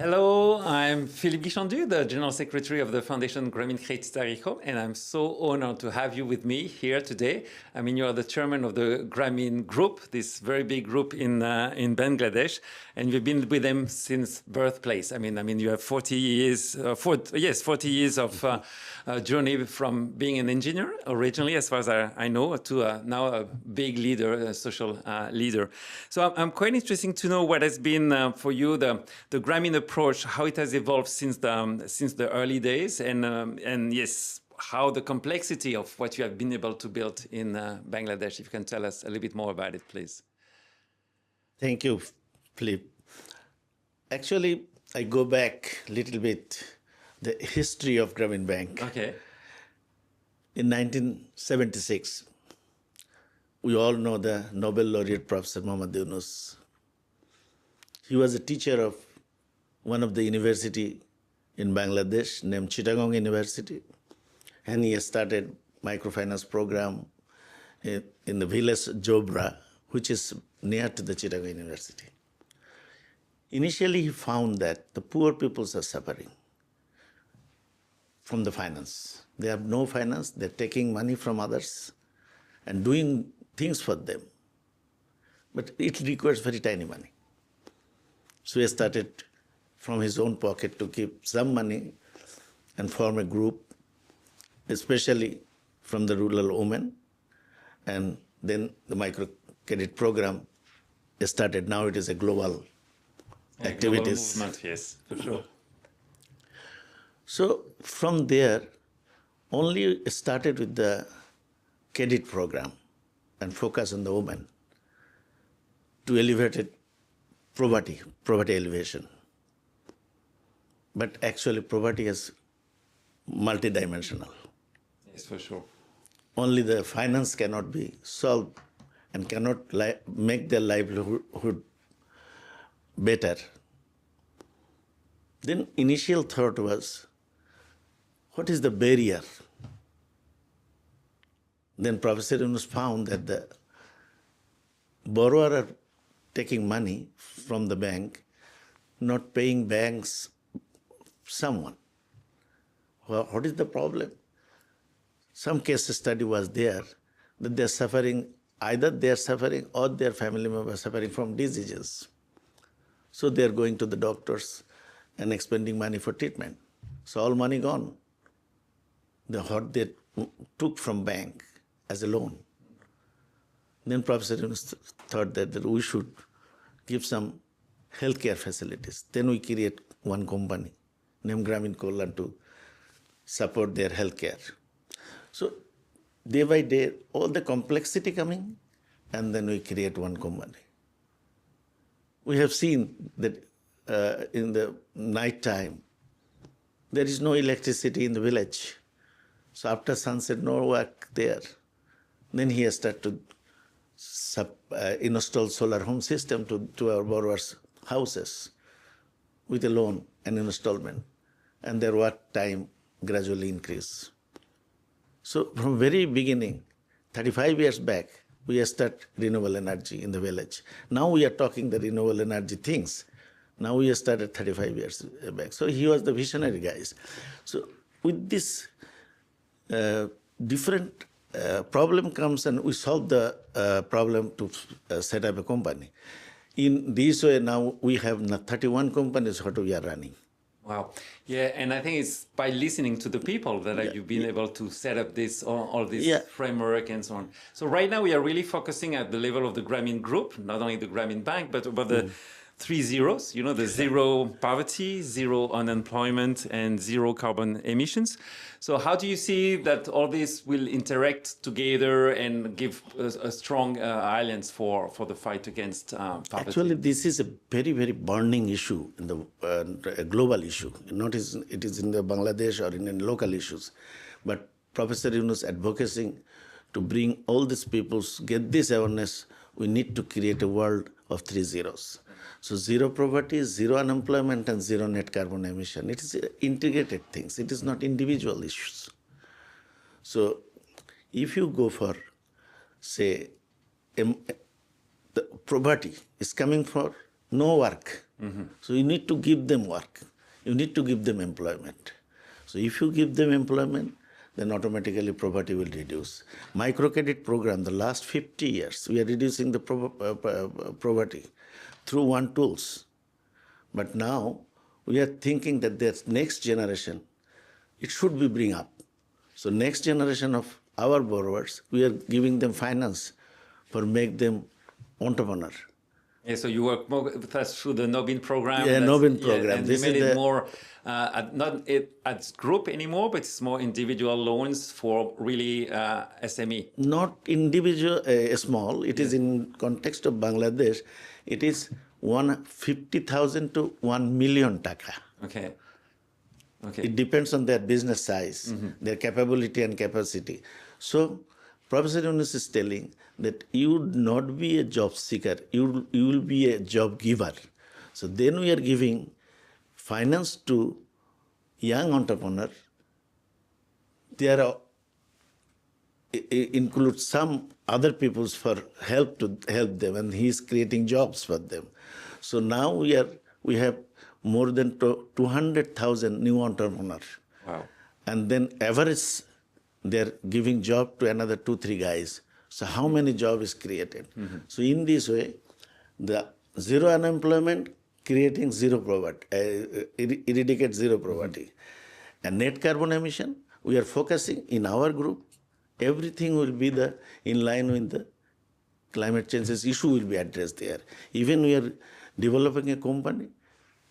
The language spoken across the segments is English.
Hello, I'm Philippe Guichandu, the General Secretary of the Foundation Grameen Crédit Agricole, and I'm so honored to have you with me here today. I mean, you are the chairman of the Grameen Group, this very big group in Bangladesh, and you've been with them since birthplace. I mean, you have 40 years, 40 years of journey from being an engineer originally, as far as I know, to now a big leader, a social leader. So I'm quite interested to know what has been for you the Grameen approach, how it has evolved since the early days, and yes, how the complexity of what you have been able to build in Bangladesh. If you can tell us a little bit more about it, please. Thank you, Philip. Actually, I go back a little bit, the history of Grameen Bank. Okay. In 1976, we all know the Nobel laureate Professor Muhammad Yunus. He was a teacher of one of the university in Bangladesh named Chittagong University, and he started microfinance program in the village Jobra, which is near to the Chittagong University. Initially, he found that the poor peoples are suffering from the finance. They have no finance, they're taking money from others and doing things for them. But it requires very tiny money. So he started from his own pocket to keep some money and form a group, especially from the rural women. And then the microcredit program started. Now it is a global activities. Global movement, yes, for sure. So from there, only started with the credit program and focus on the women to elevate poverty elevation. But actually poverty is multidimensional. Yes, for sure. Only the finance cannot be solved and cannot make their livelihood better. Then initial thought was, what is the barrier? Then Professor Yunus found that the borrower are taking money from the bank, not paying banks someone. Well, what is the problem? Some case study was there that they're suffering, either they're suffering or their family members suffering from diseases. So they're going to the doctors and expending money for treatment. So all money gone. What they took from bank as a loan. Then Professor Yunus thought that we should give some healthcare facilities. Then we create one company named Grameen Kollan to support their healthcare. So day by day, all the complexity coming, and then we create one company. We have seen that in the night time, there is no electricity in the village. So after sunset, no work there. Then he has started to install solar home system to our borrowers' houses with a loan and installment. And their work time gradually increase. So from very beginning, 35 years back, we start renewable energy in the village. Now we are talking the renewable energy things. Now we started 35 years back. So he was the visionary guys. So with this different problem comes and we solve the problem to set up a company. In this way now we have 31 companies what we are running. Wow. Yeah, and I think it's by listening to the people that you've been able to set up this all this framework and so on. So right now we are really focusing at the level of the Grameen Group, not only the Grameen Bank, but about the 3 zeros, you know, the zero poverty, zero unemployment, and zero carbon emissions. So how do you see that all this will interact together and give a strong alliance for the fight against poverty? Actually, this is a very, very burning issue, in the a global issue. Not it is in the Bangladesh or in local issues. But Professor Yunus advocating to bring all these peoples, get this awareness, we need to create a world of 3 zeros. So zero poverty, zero unemployment, and zero net carbon emission. It is integrated things. It is not individual issues. So if you go for, say, the poverty is coming for no work. So you need to give them work. You need to give them employment. So if you give them employment, then automatically poverty will reduce. Microcredit program, the last 50 years, we are reducing the poverty through one tools. But now we are thinking that the next generation, it should be bring up. So next generation of our borrowers, we are giving them finance for make them entrepreneur. Yeah, so you work more with us through the Nobin program. Yeah, Nobin program. And This you made is it more, not as group anymore, but it's more individual loans for really SME. Not individual, small. It is in context of Bangladesh. It is 50,000 to 1 million taka. Okay. Okay. It depends on their business size, their capability and capacity. So, Professor Yunus is telling that you would not be a job seeker, you will be a job giver. So then we are giving finance to young entrepreneur. There include some other peoples for help to help them, and he is creating jobs for them. So now we have more than 200,000 new entrepreneurs. Wow. And then average, they're giving job to another 2-3 guys. So how many jobs is created? So in this way, the zero unemployment creating zero poverty, eradicate zero poverty. And net carbon emission, we are focusing in our group, everything will be in line with the climate changes issue will be addressed there. Even we are developing a company,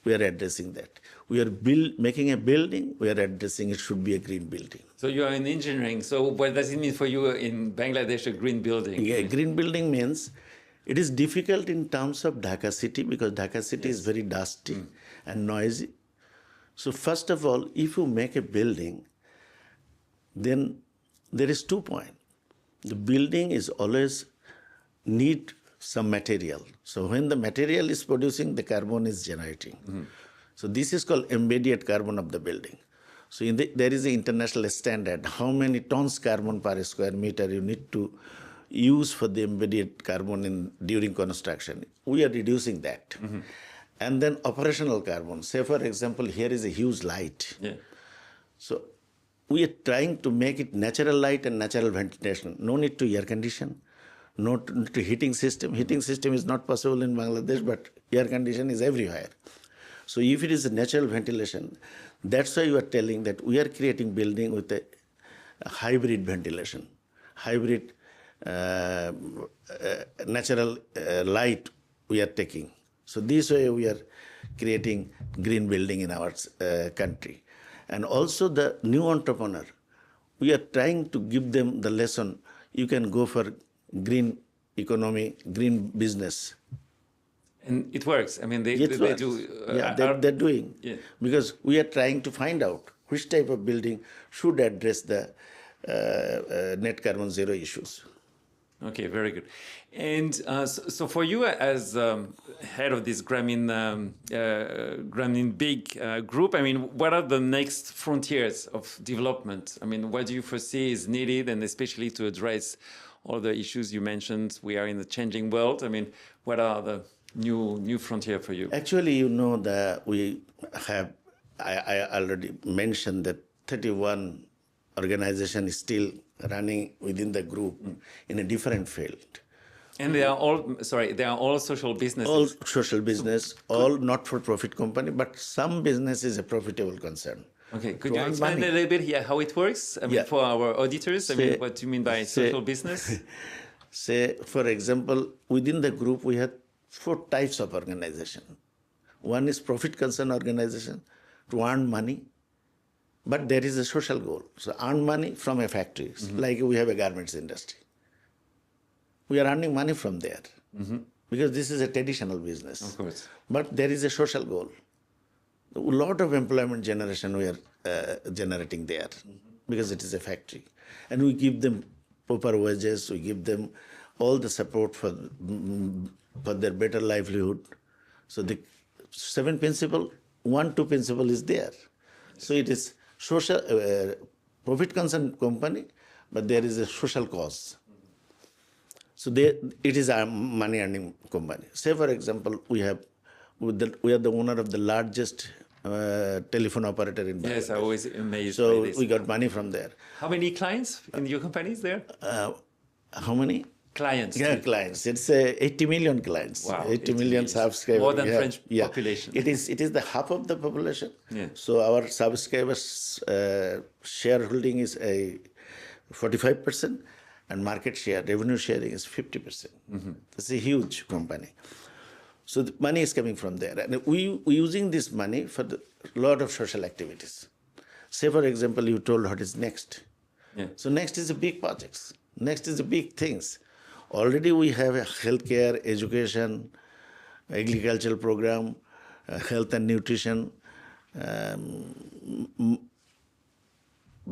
we are addressing that. We are making a building, we are addressing it should be a green building. So you are in engineering. So what does it mean for you in Bangladesh, a green building? Yeah, green building means it is difficult in terms of Dhaka city because Dhaka city is very dusty and noisy. So first of all, if you make a building, then there is 2 points. The building is always need some material. So when the material is producing, the carbon is generating. So this is called embedded carbon of the building. So there is an international standard, how many tons carbon per square meter you need to use for the embedded carbon during construction. We are reducing that. And then operational carbon. Say for example, here is a huge light. Yeah. So we are trying to make it natural light and natural ventilation. No need to air condition, no to heating system. Heating system is not possible in Bangladesh, but air condition is everywhere. So if it is a natural ventilation, that's why you are telling that we are creating building with a hybrid ventilation, hybrid natural light we are taking. So this way we are creating green building in our country. And also the new entrepreneur, we are trying to give them the lesson, you can go for green economy, green business. And it works. I mean, they do. They're doing. Yeah. Because we are trying to find out which type of building should address the net carbon zero issues. Okay, very good. And so for you as head of this Grameen big group, I mean, what are the next frontiers of development? I mean, what do you foresee is needed, and especially to address all the issues you mentioned? We are in a changing world. I mean, what are the new frontier for you? Actually, you know that we have, I already mentioned that 31 organization is still running within the group in a different field. And they are all social businesses. All social business, all not-for-profit company, but some business is a profitable concern. Okay, could you explain a little bit here how it works? I mean, for our auditors, what do you mean by social business? Say, for example, within the group, we have 4 types of organization. One is profit concern organization to earn money, but there is a social goal. So earn money from a factory, like we have a garments industry. We are earning money from there because this is a traditional business. Of course. But there is a social goal. A lot of employment generation we are generating there because it is a factory. And we give them proper wages, we give them all the support for their better livelihood. So the 7 principle, 1, 2 principle is there. So it is social, profit concern company, but there is a social cause. So it is a money earning company. Say for example, we have we are the owner of the largest telephone operator in Bangladesh. Yes, I always amazed So by this. we got money from there. How many clients in your companies there? How many? Clients. Yeah, clients. It's 80 million clients. Wow, 80 million subscribers. More than Yeah, French yeah. population. It is the half of the population. Yeah. So our subscribers shareholding is a 45%, and market share, revenue sharing is 50%. Mm-hmm. That's a huge company. So the money is coming from there, and we using this money for a lot of social activities. Say, for example, you told what is next. Yeah. So next is the big projects. Next is the big things. Already we have a healthcare, education, agricultural program, health and nutrition,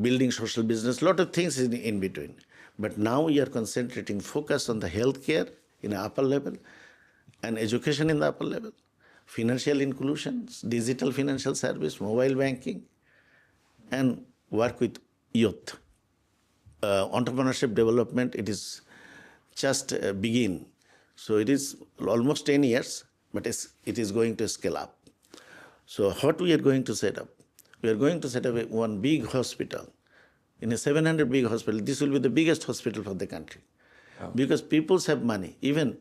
building social business, lot of things in between. But now we are concentrating focus on the healthcare in the upper level and education in the upper level, financial inclusion, digital financial service, mobile banking, and work with youth. Entrepreneurship development, it is just begin. So it is almost 10 years, but it is going to scale up. So what we are going to set up? We are going to set up one big hospital. In a 700 big hospital, this will be the biggest hospital for the country. Oh. Because people have money. Even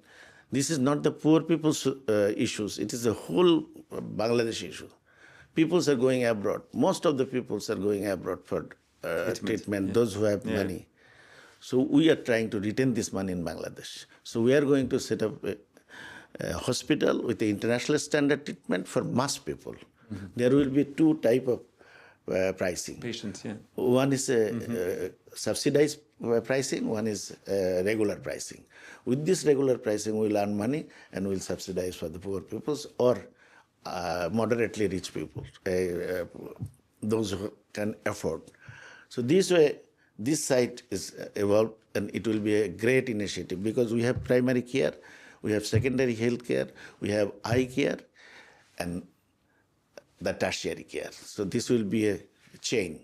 this is not the poor people's issues. It is a whole Bangladesh issue. People are going abroad. Most of the people are going abroad for treatment, those who have money. So we are trying to retain this money in Bangladesh. So we are going to set up a hospital with the international standard treatment for mass people. Mm-hmm. There will be two type of pricing. Patients, yeah. One is subsidized pricing, one is regular pricing. With this regular pricing, we'll earn money and we'll subsidize for the poor peoples or moderately rich people, those who can afford. So this way, this site is evolved, and it will be a great initiative because we have primary care, we have secondary health care, we have eye care, and the tertiary care. So this will be a chain.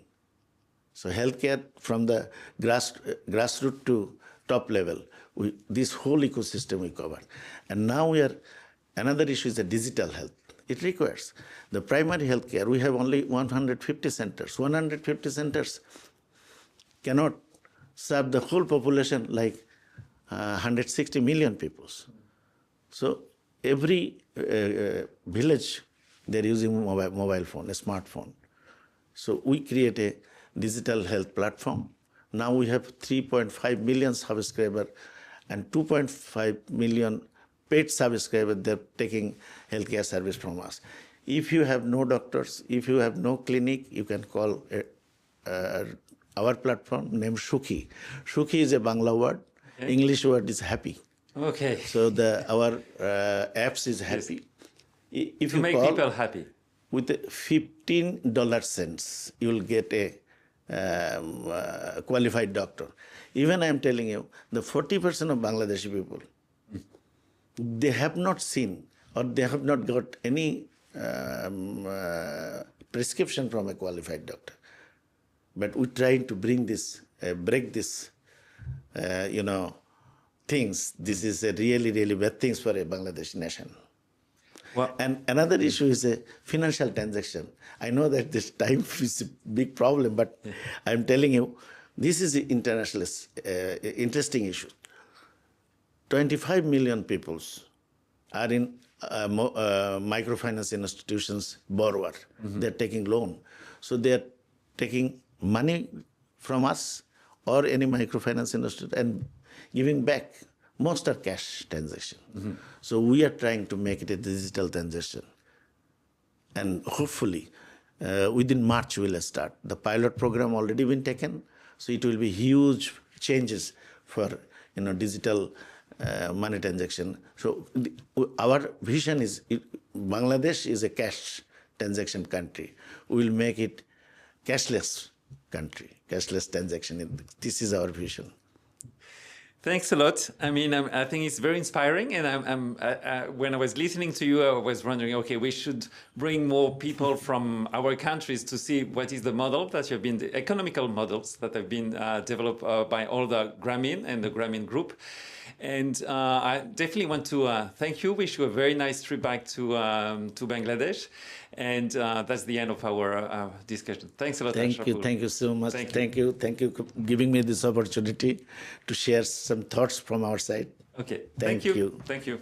So healthcare from the grassroots to top level, this whole ecosystem we cover. And now another issue is the digital health. It requires the primary health care. We have only 150 centers. 150 centers cannot serve the whole population like 160 million people. So every village, they're using mobile phone, a smartphone. So we create a digital health platform. Now we have 3.5 million subscribers and 2.5 million paid subscribers. They're taking healthcare service from us. If you have no doctors, if you have no clinic, you can call our platform named Shukhi. Shukhi is a Bangla word. Okay. English word is happy. Okay. So our apps is happy. Yes. If you make people happy. With $15 cents, you will get a qualified doctor. Even I am telling you, the 40% of Bangladeshi people, they have not seen or they have not got any prescription from a qualified doctor. But we're trying to bring this, break this, things. This is a really, really bad things for a Bangladeshi nation. Well, and another issue is a financial transaction. I know that this time is a big problem, but I'm telling you, this is the international interesting issue. 25 million people are in microfinance institutions borrower. Mm-hmm. They're taking loan. So they're taking money from us or any microfinance institute and giving back. Most are cash transaction. Mm-hmm. So we are trying to make it a digital transaction. And hopefully, within March, we'll start. The pilot program already been taken. So it will be huge changes for digital money transaction. So our vision is Bangladesh is a cash transaction country. We will make it cashless country, cashless transaction. This is our vision. Thanks a lot. I mean, I think it's very inspiring. And when I was listening to you, I was wondering, okay, we should bring more people from our countries to see what is the model that have been, the economical models that have been developed by all the Grameen and the Grameen Group. And I definitely want to thank you, wish you a very nice trip back to Bangladesh. And that's the end of our discussion. Thanks a lot, Thank you. Ashraful. Thank you so much. Thank you. Thank you for giving me this opportunity to share some thoughts from our side. Okay. Thank you. Thank you.